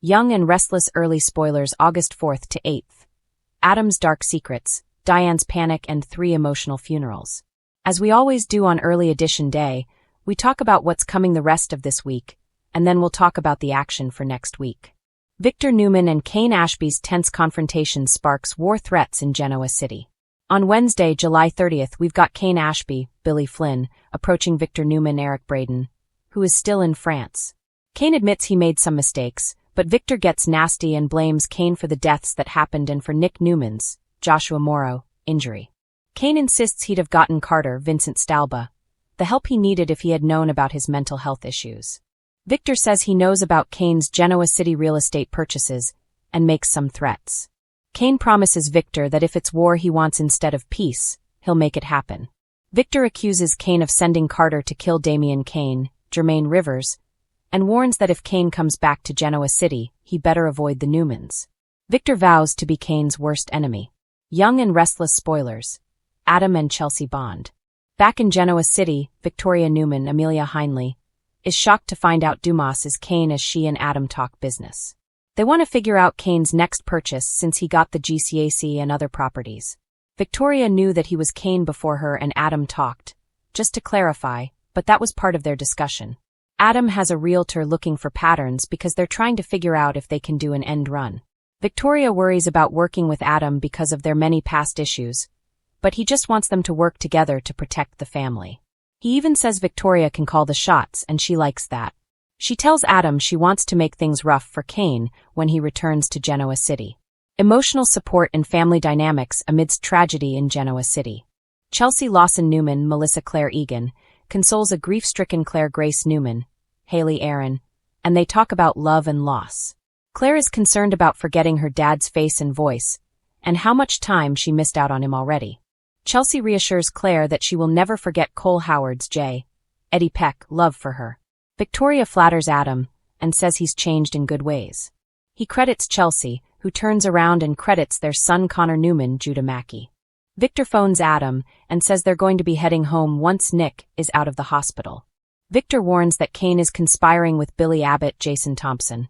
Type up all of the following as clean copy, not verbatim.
Young and Restless early spoilers August 4th to 8th. Adam's dark secrets, Diane's panic and 3 emotional funerals. As we always do on early edition day, we talk about what's coming the rest of this week, and then we'll talk about the action for next week. Victor Newman and Kane Ashby's tense confrontation sparks war threats in Genoa City. On Wednesday, July 30th, we've got Kane Ashby, Billy Flynn, approaching Victor Newman, Eric Braden, who is still in France. Kane admits he made some mistakes, but Victor gets nasty and blames Kane for the deaths that happened and for Nick Newman's, Joshua Morrow, injury. Kane insists he'd have gotten Carter, Vincent Stalba, the help he needed if he had known about his mental health issues. Victor says he knows about Kane's Genoa City real estate purchases and makes some threats. Kane promises Victor that if it's war he wants instead of peace, he'll make it happen. Victor accuses Kane of sending Carter to kill Damian Kane, Jermaine Rivers, and warns that if Kane comes back to Genoa City, he better avoid the Newmans. Victor vows to be Kane's worst enemy. Young and Restless spoilers. Adam and Chelsea bond. Back in Genoa City, Victoria Newman, Amelia Heinley, is shocked to find out Dumas is Kane as she and Adam talk business. They want to figure out Kane's next purchase since he got the GCAC and other properties. Victoria knew that he was Kane before her and Adam talked, just to clarify, but that was part of their discussion. Adam has a realtor looking for patterns because they're trying to figure out if they can do an end run. Victoria worries about working with Adam because of their many past issues, but he just wants them to work together to protect the family. He even says Victoria can call the shots and she likes that. She tells Adam she wants to make things rough for Kane when he returns to Genoa City. Emotional support and family dynamics amidst tragedy in Genoa City. Chelsea Lawson Newman, Melissa Claire Egan, consoles a grief-stricken Claire Grace Newman, Haley Aaron, and they talk about love and loss. Claire is concerned about forgetting her dad's face and voice, and how much time she missed out on him already. Chelsea reassures Claire that she will never forget Cole Howard's Eddie Peck, love for her. Victoria flatters Adam, and says he's changed in good ways. He credits Chelsea, who turns around and credits their son Connor Newman, Judah Mackey. Victor phones Adam and says they're going to be heading home once Nick is out of the hospital. Victor warns that Kane is conspiring with Billy Abbott, Jason Thompson,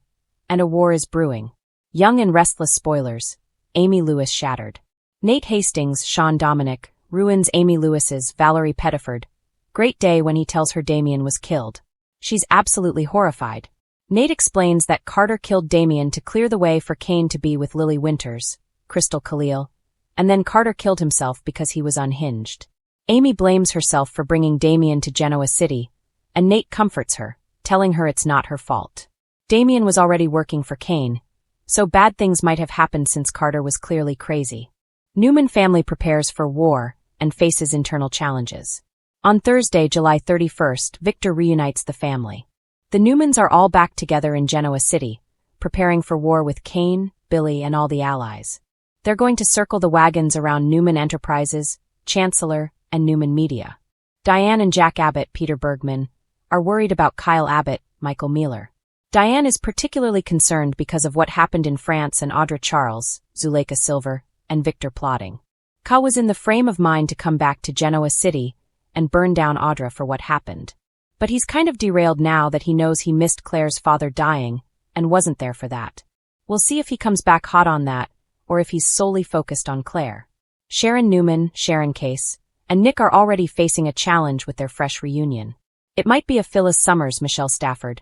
and a war is brewing. Young and Restless spoilers. Amy Lewis shattered. Nate Hastings, Sean Dominic, ruins Amy Lewis's, Valerie Pettiford, great day when he tells her Damian was killed. She's absolutely horrified. Nate explains that Carter killed Damian to clear the way for Kane to be with Lily Winters, Crystal Khalil, and then Carter killed himself because he was unhinged. Amy blames herself for bringing Damian to Genoa City, and Nate comforts her, telling her it's not her fault. Damian was already working for Kane, so bad things might have happened since Carter was clearly crazy. Newman family prepares for war and faces internal challenges. On Thursday, July 31st, Victor reunites the family. The Newmans are all back together in Genoa City, preparing for war with Kane, Billy, and all the allies. They're going to circle the wagons around Newman Enterprises, Chancellor, and Newman Media. Diane and Jack Abbott, Peter Bergman, are worried about Kyle Abbott, Michael Mealer. Diane is particularly concerned because of what happened in France and Audra Charles, Zuleika Silver, and Victor plotting. Kyle was in the frame of mind to come back to Genoa City and burn down Audra for what happened. But he's kind of derailed now that he knows he missed Claire's father dying and wasn't there for that. We'll see if he comes back hot on that, or if he's solely focused on Claire. Sharon Newman, Sharon Case, and Nick are already facing a challenge with their fresh reunion. It might be a Phyllis Summers, Michelle Stafford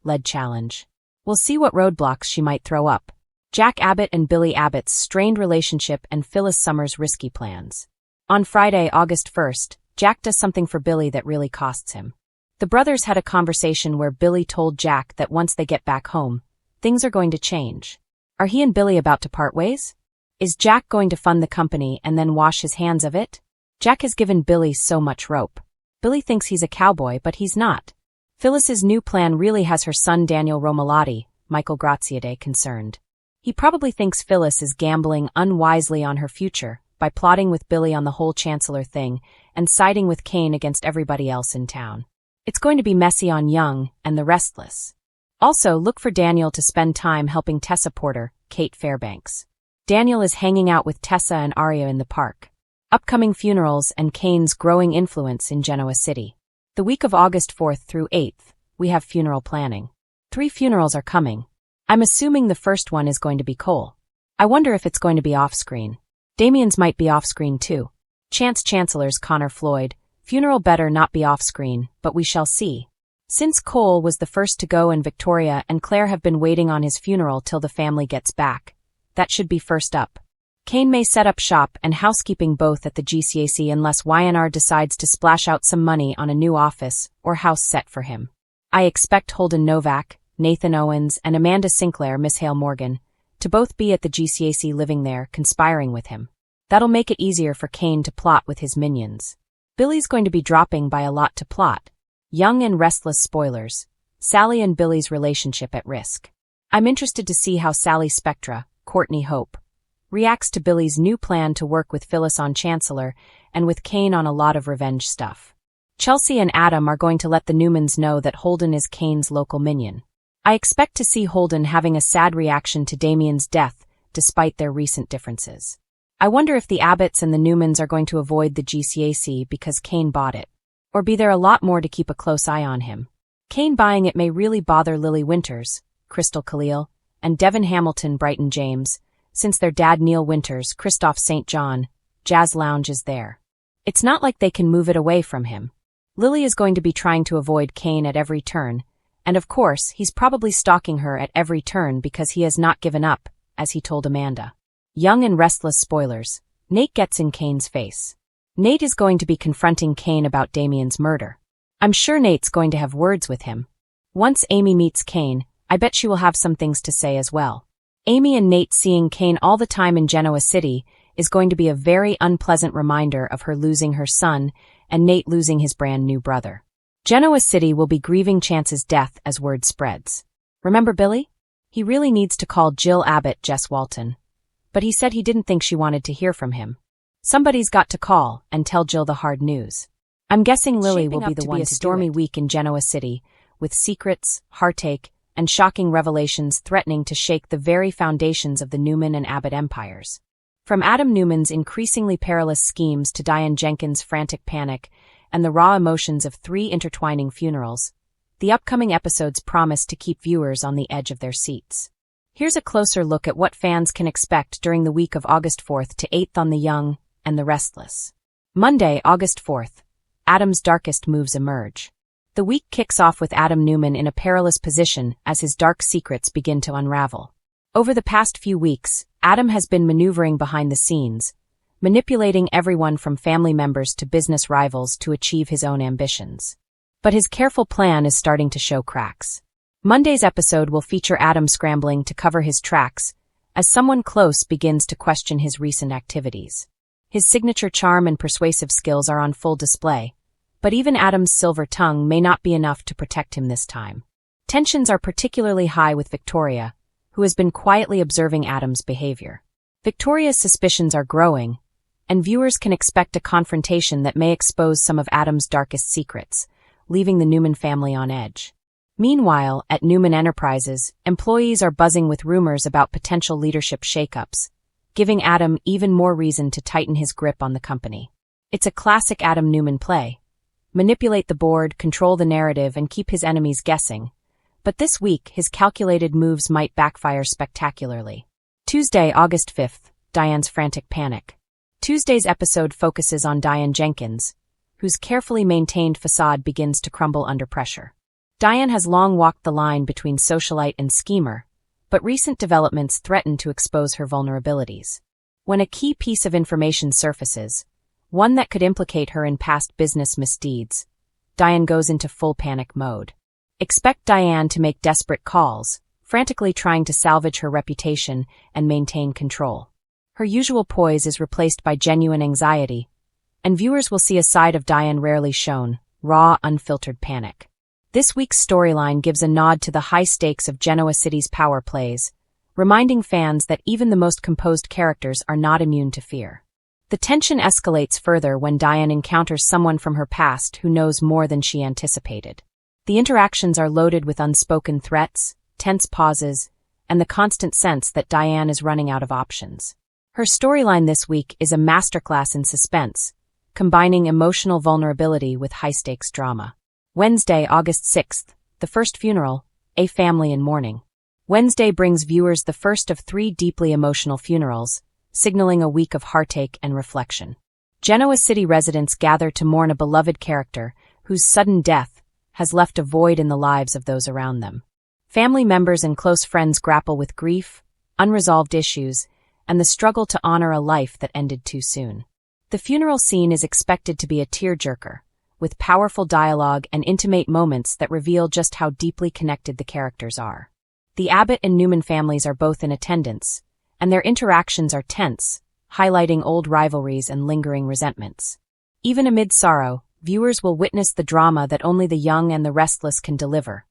led challenge. We'll see what roadblocks she might throw up. Jack Abbott and Billy Abbott's strained relationship and Phyllis Summers' risky plans. On Friday, August 1st, Jack does something for Billy that really costs him. The brothers had a conversation where Billy told Jack that once they get back home, things are going to change. Are he and Billy about to part ways? Is Jack going to fund the company and then wash his hands of it? Jack has given Billy so much rope. Billy thinks he's a cowboy, but he's not. Phyllis's new plan really has her son Daniel Romalotti, Michael Graziade, concerned. He probably thinks Phyllis is gambling unwisely on her future by plotting with Billy on the whole Chancellor thing and siding with Kane against everybody else in town. It's going to be messy on Young and the Restless. Also, look for Daniel to spend time helping Tessa Porter, Kate Fairbanks. Daniel is hanging out with Tessa and Arya in the park. Upcoming funerals and Kane's growing influence in Genoa City. The week of August 4th through 8th, we have funeral planning. 3 funerals are coming. I'm assuming the first one is going to be Cole. I wonder if it's going to be off-screen. Damien's might be off-screen too. Chance Chancellor's Connor Floyd. Funeral better not be off-screen, but we shall see. Since Cole was the first to go and Victoria and Claire have been waiting on his funeral till the family gets back, that should be first up. Kane may set up shop and housekeeping both at the GCAC unless YandR decides to splash out some money on a new office or house set for him. I expect Holden Novak, Nathan Owens, and Amanda Sinclair, Miss Hale Morgan, to both be at the GCAC living there, conspiring with him. That'll make it easier for Kane to plot with his minions. Billy's going to be dropping by a lot to plot. Young and Restless spoilers. Sally and Billy's relationship at risk. I'm interested to see how Sally Spectra, Courtney Hope, reacts to Billy's new plan to work with Phyllis on Chancellor and with Kane on a lot of revenge stuff. Chelsea and Adam are going to let the Newmans know that Holden is Kane's local minion. I expect to see Holden having a sad reaction to Damien's death, despite their recent differences. I wonder if the Abbotts and the Newmans are going to avoid the GCAC because Kane bought it. Or be there a lot more to keep a close eye on him. Kane buying it may really bother Lily Winters, Crystal Khalil, and Devin Hamilton Brighton James, since their dad Neil Winters, Christoph St. John, Jazz Lounge is there. It's not like they can move it away from him. Lily is going to be trying to avoid Kane at every turn, and of course, he's probably stalking her at every turn because he has not given up, as he told Amanda. Young and Restless spoilers. Nate gets in Kane's face. Nate is going to be confronting Kane about Damien's murder. I'm sure Nate's going to have words with him. Once Amy meets Kane, I bet she will have some things to say as well. Amy and Nate seeing Kane all the time in Genoa City is going to be a very unpleasant reminder of her losing her son and Nate losing his brand new brother. Genoa City will be grieving Chance's death as word spreads. Remember Billy? He really needs to call Jill Abbott Jess Walton. But he said he didn't think she wanted to hear from him. Somebody's got to call and tell Jill the hard news. I'm guessing Lily will be the one to do it. A stormy week in Genoa City, with secrets, heartache, and shocking revelations threatening to shake the very foundations of the Newman and Abbott empires. From Adam Newman's increasingly perilous schemes to Diane Jenkins' frantic panic and the raw emotions of 3 intertwining funerals, the upcoming episodes promise to keep viewers on the edge of their seats. Here's a closer look at what fans can expect during the week of August 4th to 8th on The Young and the Restless. Monday, August 4th. Adam's darkest moves emerge. The week kicks off with Adam Newman in a perilous position as his dark secrets begin to unravel. Over the past few weeks, Adam has been maneuvering behind the scenes, manipulating everyone from family members to business rivals to achieve his own ambitions. But his careful plan is starting to show cracks. Monday's episode will feature Adam scrambling to cover his tracks as someone close begins to question his recent activities. His signature charm and persuasive skills are on full display, but even Adam's silver tongue may not be enough to protect him this time. Tensions are particularly high with Victoria, who has been quietly observing Adam's behavior. Victoria's suspicions are growing, and viewers can expect a confrontation that may expose some of Adam's darkest secrets, leaving the Newman family on edge. Meanwhile, at Newman Enterprises, employees are buzzing with rumors about potential leadership shakeups, giving Adam even more reason to tighten his grip on the company. It's a classic Adam Newman play. Manipulate the board, control the narrative, and keep his enemies guessing. But this week, his calculated moves might backfire spectacularly. Tuesday, August 5th, Diane's frantic panic. Tuesday's episode focuses on Diane Jenkins, whose carefully maintained facade begins to crumble under pressure. Diane has long walked the line between socialite and schemer, but recent developments threaten to expose her vulnerabilities. When a key piece of information surfaces, one that could implicate her in past business misdeeds, Diane goes into full panic mode. Expect Diane to make desperate calls, frantically trying to salvage her reputation and maintain control. Her usual poise is replaced by genuine anxiety, and viewers will see a side of Diane rarely shown, raw, unfiltered panic. This week's storyline gives a nod to the high stakes of Genoa City's power plays, reminding fans that even the most composed characters are not immune to fear. The tension escalates further when Diane encounters someone from her past who knows more than she anticipated. The interactions are loaded with unspoken threats, tense pauses, and the constant sense that Diane is running out of options. Her storyline this week is a masterclass in suspense, combining emotional vulnerability with high-stakes drama. Wednesday, August 6th, the first funeral, a family in mourning. Wednesday brings viewers the first of 3 deeply emotional funerals, signaling a week of heartache and reflection. Genoa City residents gather to mourn a beloved character whose sudden death has left a void in the lives of those around them. Family members and close friends grapple with grief, unresolved issues, and the struggle to honor a life that ended too soon. The funeral scene is expected to be a tearjerker, with powerful dialogue and intimate moments that reveal just how deeply connected the characters are. The Abbott and Newman families are both in attendance, and their interactions are tense, highlighting old rivalries and lingering resentments. Even amid sorrow, viewers will witness the drama that only the young and the restless can deliver.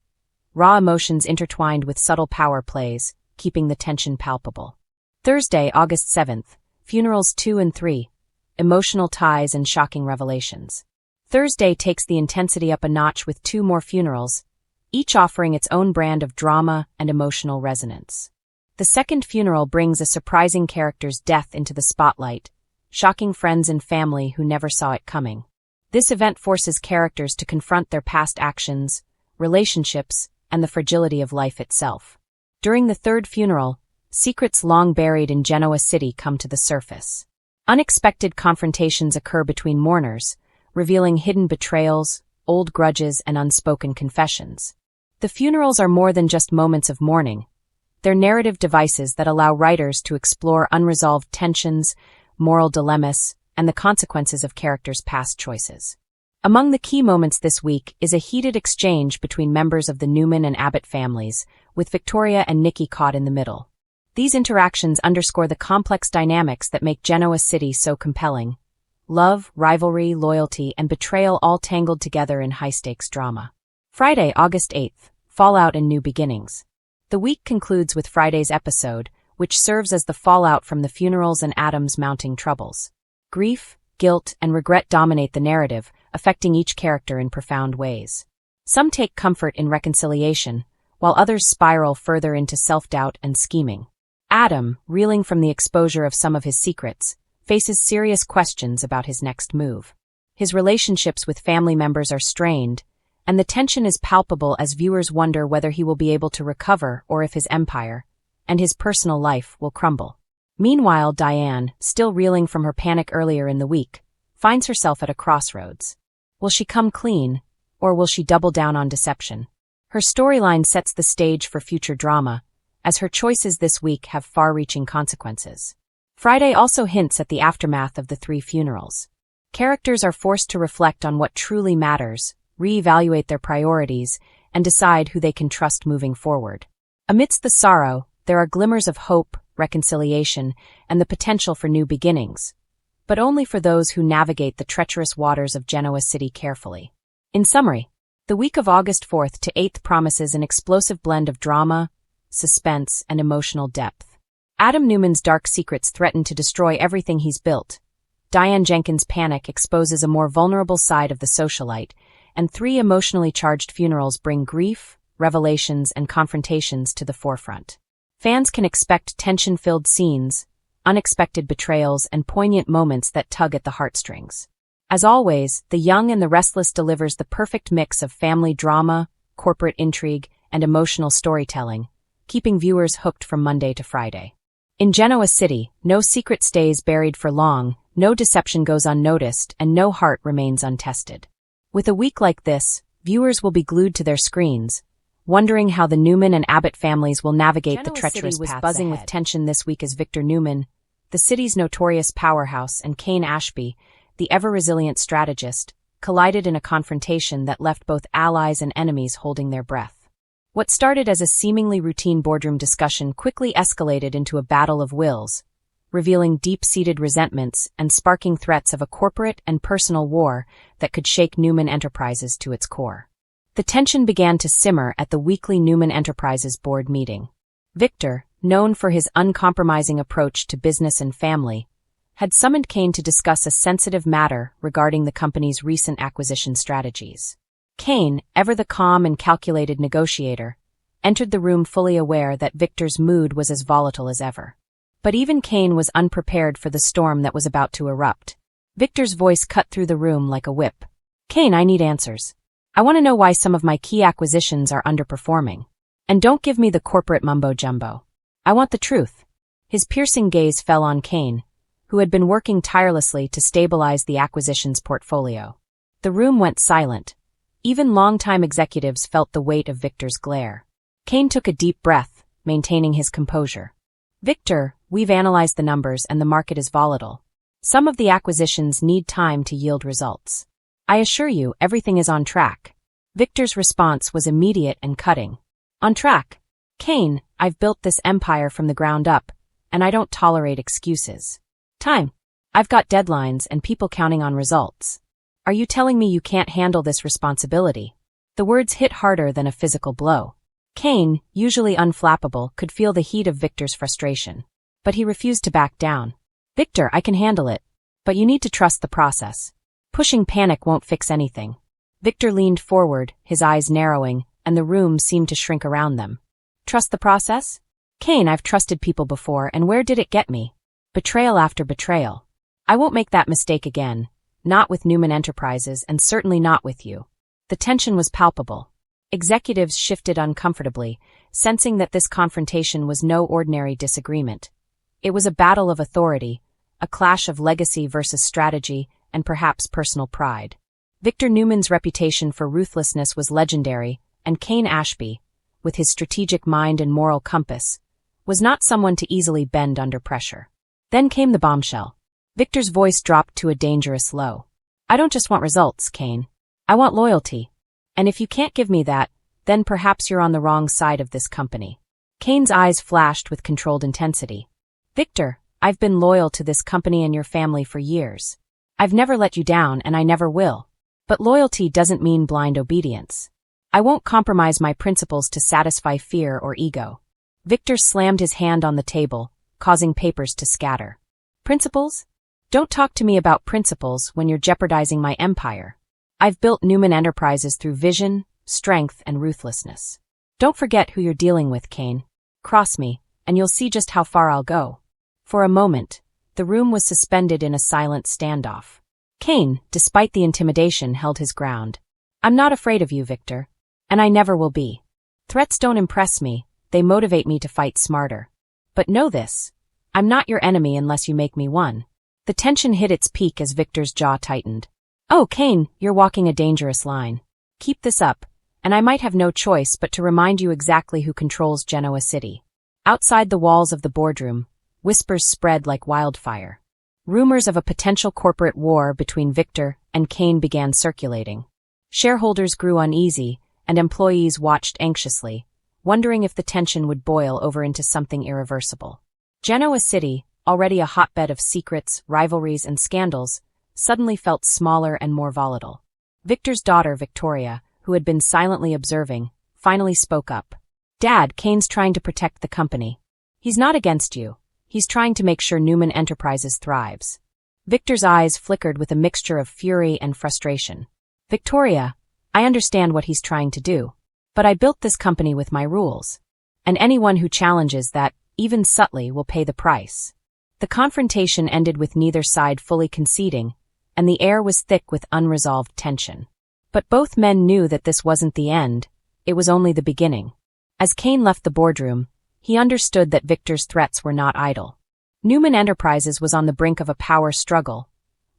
Raw emotions intertwined with subtle power plays, keeping the tension palpable. Thursday, August 7th, Funerals 2 and 3, Emotional Ties and Shocking Revelations. Thursday takes the intensity up a notch with 2 more funerals, each offering its own brand of drama and emotional resonance. The second funeral brings a surprising character's death into the spotlight, shocking friends and family who never saw it coming. This event forces characters to confront their past actions, relationships, and the fragility of life itself. During the third funeral, secrets long buried in Genoa City come to the surface. Unexpected confrontations occur between mourners, revealing hidden betrayals, old grudges, and unspoken confessions. The funerals are more than just moments of mourning. They're narrative devices that allow writers to explore unresolved tensions, moral dilemmas, and the consequences of characters' past choices. Among the key moments this week is a heated exchange between members of the Newman and Abbott families, with Victoria and Nikki caught in the middle. These interactions underscore the complex dynamics that make Genoa City so compelling. Love, rivalry, loyalty, and betrayal all tangled together in high-stakes drama. Friday, August 8th, Fallout and New Beginnings. The week concludes with Friday's episode, which serves as the fallout from the funerals and Adam's mounting troubles. Grief, guilt, and regret dominate the narrative, affecting each character in profound ways. Some take comfort in reconciliation, while others spiral further into self-doubt and scheming. Adam, reeling from the exposure of some of his secrets, faces serious questions about his next move. His relationships with family members are strained, and the tension is palpable as viewers wonder whether he will be able to recover or if his empire and his personal life will crumble. Meanwhile, Diane, still reeling from her panic earlier in the week, finds herself at a crossroads. Will she come clean, or will she double down on deception? Her storyline sets the stage for future drama, as her choices this week have far-reaching consequences. Friday also hints at the aftermath of the 3 funerals. Characters are forced to reflect on what truly matters, reevaluate their priorities, and decide who they can trust moving forward. Amidst the sorrow, there are glimmers of hope, reconciliation, and the potential for new beginnings, but only for those who navigate the treacherous waters of Genoa City carefully. In summary, the week of August 4th to 8th promises an explosive blend of drama, suspense, and emotional depth. Adam Newman's dark secrets threaten to destroy everything he's built. Diane Jenkins' panic exposes a more vulnerable side of the socialite, and 3 emotionally charged funerals bring grief, revelations, and confrontations to the forefront. Fans can expect tension-filled scenes, unexpected betrayals, and poignant moments that tug at the heartstrings. As always, The Young and the Restless delivers the perfect mix of family drama, corporate intrigue, and emotional storytelling, keeping viewers hooked from Monday to Friday. In Genoa City, no secret stays buried for long, no deception goes unnoticed, and no heart remains untested. With a week like this, viewers will be glued to their screens, wondering how the Newman and Abbott families will navigate the treacherous paths ahead. Genoa City was buzzing with tension this week as Victor Newman, the city's notorious powerhouse, and Kane Ashby, the ever-resilient strategist, collided in a confrontation that left both allies and enemies holding their breath. What started as a seemingly routine boardroom discussion quickly escalated into a battle of wills, revealing deep-seated resentments and sparking threats of a corporate and personal war that could shake Newman Enterprises to its core. The tension began to simmer at the weekly Newman Enterprises board meeting. Victor, known for his uncompromising approach to business and family, had summoned Kane to discuss a sensitive matter regarding the company's recent acquisition strategies. Kane, ever the calm and calculated negotiator, entered the room fully aware that Victor's mood was as volatile as ever. But even Kane was unprepared for the storm that was about to erupt. Victor's voice cut through the room like a whip. "Kane, I need answers. I want to know why some of my key acquisitions are underperforming. And don't give me the corporate mumbo-jumbo. I want the truth. His piercing gaze fell on Kane, who had been working tirelessly to stabilize the acquisitions portfolio. The room went silent. Even longtime executives felt the weight of Victor's glare. Kane took a deep breath, maintaining his composure. Victor, we've analyzed the numbers and the market is volatile. Some of the acquisitions need time to yield results. I assure you, everything is on track. Victor's response was immediate and cutting. On track? Kane, I've built this empire from the ground up, and I don't tolerate excuses. Time. I've got deadlines and people counting on results. Are you telling me you can't handle this responsibility? The words hit harder than a physical blow. Kane, usually unflappable, could feel the heat of Victor's frustration. But he refused to back down. Victor, I can handle it. But you need to trust the process. Pushing panic won't fix anything. Victor leaned forward, his eyes narrowing, and the room seemed to shrink around them. Trust the process? Kane, I've trusted people before, and where did it get me? Betrayal after betrayal. I won't make that mistake again. Not with Newman Enterprises, and certainly not with you. The tension was palpable. Executives shifted uncomfortably, sensing that this confrontation was no ordinary disagreement. It was a battle of authority, a clash of legacy versus strategy, and perhaps personal pride. Victor Newman's reputation for ruthlessness was legendary, and Kane Ashby, with his strategic mind and moral compass, was not someone to easily bend under pressure. Then came the bombshell. Victor's voice dropped to a dangerous low. I don't just want results, Kane. I want loyalty. And if you can't give me that, then perhaps you're on the wrong side of this company. Kane's eyes flashed with controlled intensity. Victor, I've been loyal to this company and your family for years. I've never let you down and I never will. But loyalty doesn't mean blind obedience. I won't compromise my principles to satisfy fear or ego. Victor slammed his hand on the table, causing papers to scatter. Principles? Don't talk to me about principles when you're jeopardizing my empire. I've built Newman Enterprises through vision, strength, and ruthlessness. Don't forget who you're dealing with, Kane. Cross me, and you'll see just how far I'll go. For a moment, the room was suspended in a silent standoff. Kane, despite the intimidation, held his ground. I'm not afraid of you, Victor. And I never will be. Threats don't impress me, they motivate me to fight smarter. But know this. I'm not your enemy unless you make me one. The tension hit its peak as Victor's jaw tightened. Oh, Kane, you're walking a dangerous line. Keep this up, and I might have no choice but to remind you exactly who controls Genoa City. Outside the walls of the boardroom, whispers spread like wildfire. Rumors of a potential corporate war between Victor and Kane began circulating. Shareholders grew uneasy, and employees watched anxiously, wondering if the tension would boil over into something irreversible. Genoa City, already a hotbed of secrets, rivalries, and scandals, suddenly felt smaller and more volatile. Victor's daughter, Victoria, who had been silently observing, finally spoke up. Dad, Kane's trying to protect the company. He's not against you. He's trying to make sure Newman Enterprises thrives. Victor's eyes flickered with a mixture of fury and frustration. Victoria, I understand what he's trying to do. But I built this company with my rules. And anyone who challenges that, even subtly, will pay the price. The confrontation ended with neither side fully conceding, and the air was thick with unresolved tension. But both men knew that this wasn't the end, it was only the beginning. As Kane left the boardroom, he understood that Victor's threats were not idle. Newman Enterprises was on the brink of a power struggle,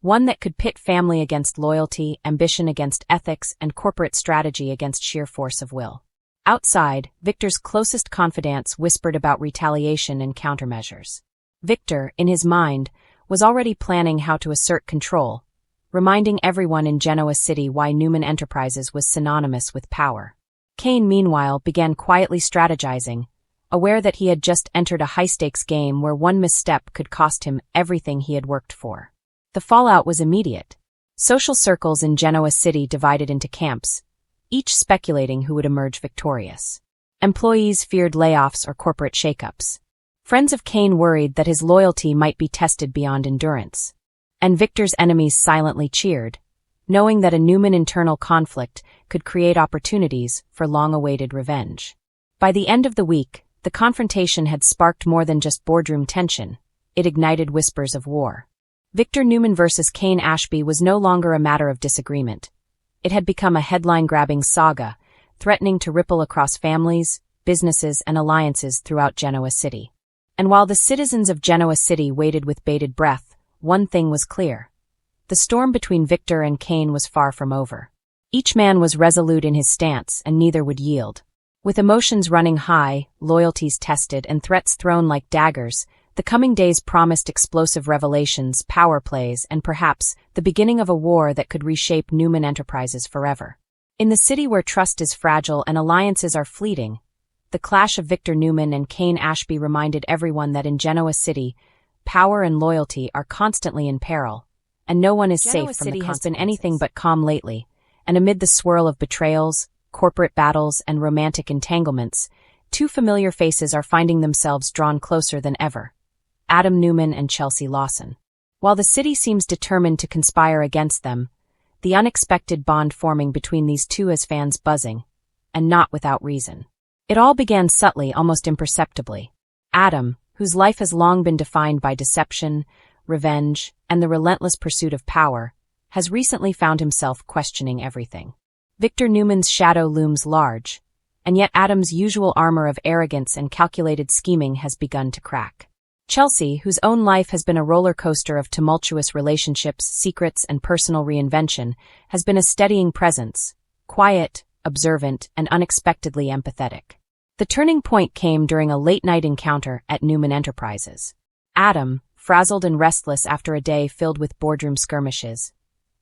one that could pit family against loyalty, ambition against ethics, and corporate strategy against sheer force of will. Outside, Victor's closest confidants whispered about retaliation and countermeasures. Victor, in his mind, was already planning how to assert control, reminding everyone in Genoa City why Newman Enterprises was synonymous with power. Kane, meanwhile, began quietly strategizing, aware that he had just entered a high-stakes game where one misstep could cost him everything he had worked for. The fallout was immediate. Social circles in Genoa City divided into camps, each speculating who would emerge victorious. Employees feared layoffs or corporate shakeups. Friends of Kane worried that his loyalty might be tested beyond endurance. And Victor's enemies silently cheered, knowing that a Newman internal conflict could create opportunities for long-awaited revenge. By the end of the week, the confrontation had sparked more than just boardroom tension. It ignited whispers of war. Victor Newman versus Kane Ashby was no longer a matter of disagreement. It had become a headline-grabbing saga, threatening to ripple across families, businesses, and alliances throughout Genoa City. And while the citizens of Genoa City waited with bated breath, one thing was clear. The storm between Victor and Cain was far from over. Each man was resolute in his stance, and neither would yield. With emotions running high, loyalties tested, and threats thrown like daggers, the coming days promised explosive revelations, power plays, and perhaps the beginning of a war that could reshape Newman Enterprises forever. In the city where trust is fragile and alliances are fleeting, the clash of Victor Newman and Cain Ashby reminded everyone that in Genoa City, power and loyalty are constantly in peril, and no one is safe from the consequences. Genoa City has been anything but calm lately, and amid the swirl of betrayals, corporate battles, and romantic entanglements, two familiar faces are finding themselves drawn closer than ever: Adam Newman and Chelsea Lawson. While the city seems determined to conspire against them, the unexpected bond forming between these two has fans buzzing, and not without reason. It all began subtly, almost imperceptibly. Adam, whose life has long been defined by deception, revenge, and the relentless pursuit of power, has recently found himself questioning everything. Victor Newman's shadow looms large, and yet Adam's usual armor of arrogance and calculated scheming has begun to crack. Chelsea, whose own life has been a roller coaster of tumultuous relationships, secrets, and personal reinvention, has been a steadying presence, quiet, observant, and unexpectedly empathetic. The turning point came during a late-night encounter at Newman Enterprises. Adam, frazzled and restless after a day filled with boardroom skirmishes,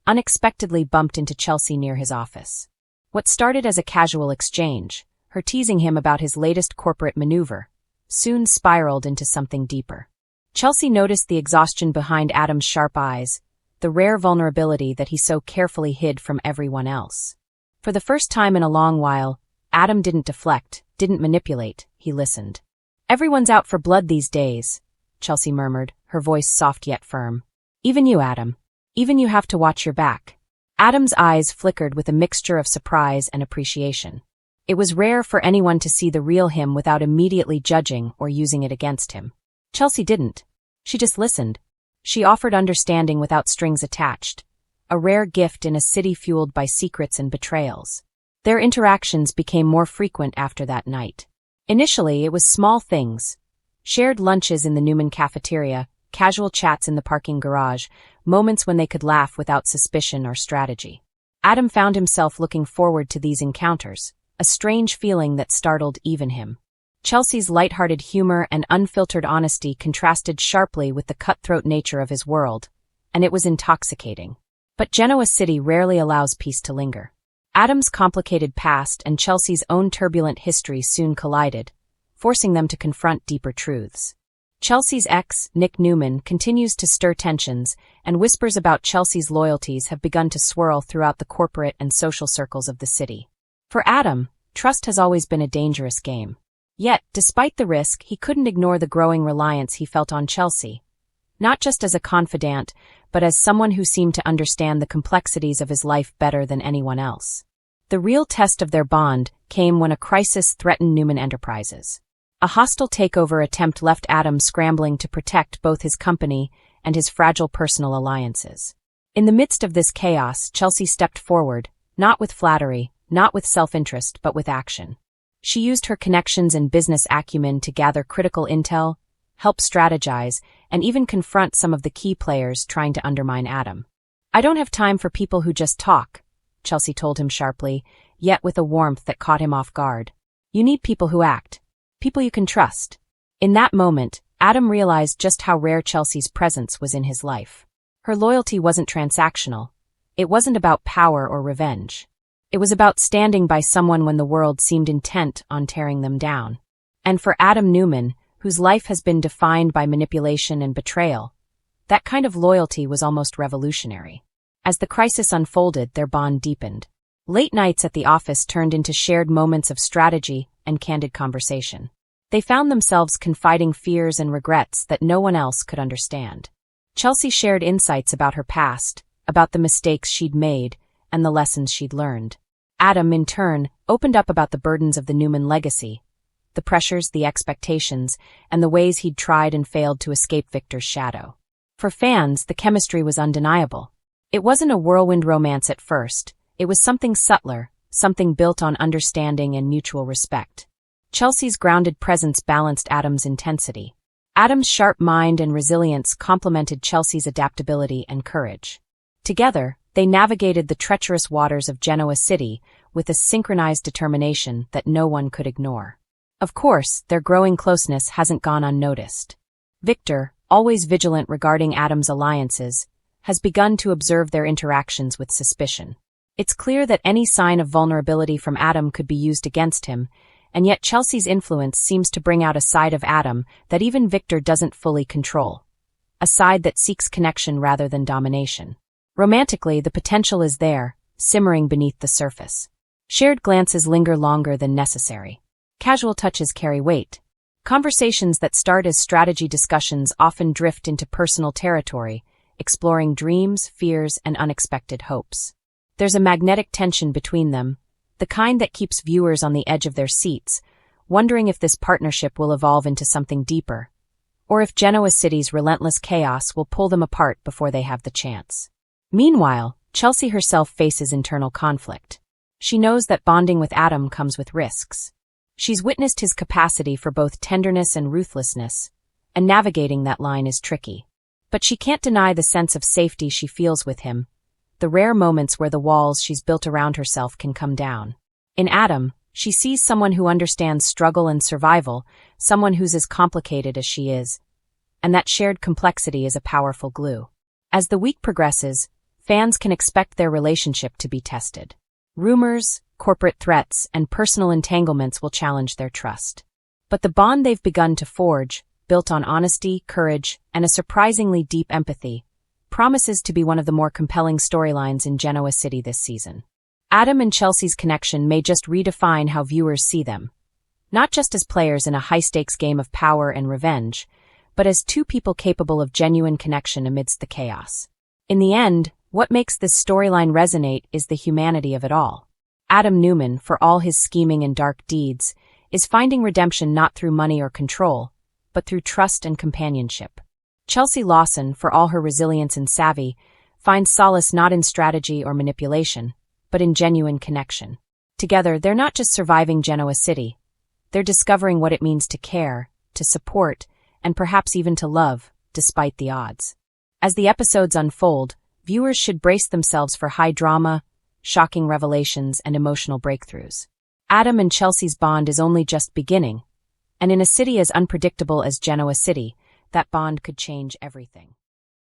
unexpectedly bumped into Chelsea near his office. What started as a casual exchange, her teasing him about his latest corporate maneuver, soon spiraled into something deeper. Chelsea noticed the exhaustion behind Adam's sharp eyes, the rare vulnerability that he so carefully hid from everyone else. For the first time in a long while, Adam didn't deflect, didn't manipulate, he listened. "Everyone's out for blood these days," Chelsea murmured, her voice soft yet firm. "Even you, Adam. Even you have to watch your back." Adam's eyes flickered with a mixture of surprise and appreciation. It was rare for anyone to see the real him without immediately judging or using it against him. Chelsea didn't. She just listened. She offered understanding without strings attached, a rare gift in a city fueled by secrets and betrayals. Their interactions became more frequent after that night. Initially, it was small things: shared lunches in the Newman cafeteria, casual chats in the parking garage, moments when they could laugh without suspicion or strategy. Adam found himself looking forward to these encounters, a strange feeling that startled even him. Chelsea's lighthearted humor and unfiltered honesty contrasted sharply with the cutthroat nature of his world, and it was intoxicating. But Genoa City rarely allows peace to linger. Adam's complicated past and Chelsea's own turbulent history soon collided, forcing them to confront deeper truths. Chelsea's ex, Nick Newman, continues to stir tensions, and whispers about Chelsea's loyalties have begun to swirl throughout the corporate and social circles of the city. For Adam, trust has always been a dangerous game. Yet, despite the risk, he couldn't ignore the growing reliance he felt on Chelsea. Not just as a confidant, but as someone who seemed to understand the complexities of his life better than anyone else. The real test of their bond came when a crisis threatened Newman Enterprises. A hostile takeover attempt left Adam scrambling to protect both his company and his fragile personal alliances. In the midst of this chaos, Chelsea stepped forward, not with flattery, not with self-interest, but with action. She used her connections and business acumen to gather critical intel, help strategize, and even confront some of the key players trying to undermine Adam. "I don't have time for people who just talk," Chelsea told him sharply, yet with a warmth that caught him off guard. "You need people who act. People you can trust." In that moment, Adam realized just how rare Chelsea's presence was in his life. Her loyalty wasn't transactional. It wasn't about power or revenge. It was about standing by someone when the world seemed intent on tearing them down. And for Adam Newman, whose life has been defined by manipulation and betrayal, that kind of loyalty was almost revolutionary. As the crisis unfolded, their bond deepened. Late nights at the office turned into shared moments of strategy and candid conversation. They found themselves confiding fears and regrets that no one else could understand. Chelsea shared insights about her past, about the mistakes she'd made, and the lessons she'd learned. Adam, in turn, opened up about the burdens of the Newman legacy, the pressures, the expectations, and the ways he'd tried and failed to escape Victor's shadow. For fans, the chemistry was undeniable. It wasn't a whirlwind romance at first. It was something subtler, something built on understanding and mutual respect. Chelsea's grounded presence balanced Adam's intensity. Adam's sharp mind and resilience complemented Chelsea's adaptability and courage. Together, they navigated the treacherous waters of Genoa City with a synchronized determination that no one could ignore. Of course, their growing closeness hasn't gone unnoticed. Victor, always vigilant regarding Adam's alliances, has begun to observe their interactions with suspicion. It's clear that any sign of vulnerability from Adam could be used against him, and yet Chelsea's influence seems to bring out a side of Adam that even Victor doesn't fully control. A side that seeks connection rather than domination. Romantically, the potential is there, simmering beneath the surface. Shared glances linger longer than necessary. Casual touches carry weight. Conversations that start as strategy discussions often drift into personal territory, exploring dreams, fears, and unexpected hopes. There's a magnetic tension between them, the kind that keeps viewers on the edge of their seats, wondering if this partnership will evolve into something deeper, or if Genoa City's relentless chaos will pull them apart before they have the chance. Meanwhile, Chelsea herself faces internal conflict. She knows that bonding with Adam comes with risks. She's witnessed his capacity for both tenderness and ruthlessness, and navigating that line is tricky. But she can't deny the sense of safety she feels with him, the rare moments where the walls she's built around herself can come down. In Adam, she sees someone who understands struggle and survival, someone who's as complicated as she is, and that shared complexity is a powerful glue. As the week progresses, fans can expect their relationship to be tested. Rumors, corporate threats, and personal entanglements will challenge their trust. But the bond they've begun to forge, built on honesty, courage, and a surprisingly deep empathy, promises to be one of the more compelling storylines in Genoa City this season. Adam and Chelsea's connection may just redefine how viewers see them, not just as players in a high-stakes game of power and revenge, but as two people capable of genuine connection amidst the chaos. In the end, what makes this storyline resonate is the humanity of it all. Adam Newman, for all his scheming and dark deeds, is finding redemption not through money or control, but through trust and companionship. Chelsea Lawson, for all her resilience and savvy, finds solace not in strategy or manipulation, but in genuine connection. Together, they're not just surviving Genoa City. They're discovering what it means to care, to support, and perhaps even to love, despite the odds. As the episodes unfold, viewers should brace themselves for high drama, shocking revelations, and emotional breakthroughs. Adam and Chelsea's bond is only just beginning, and in a city as unpredictable as Genoa City, that bond could change everything.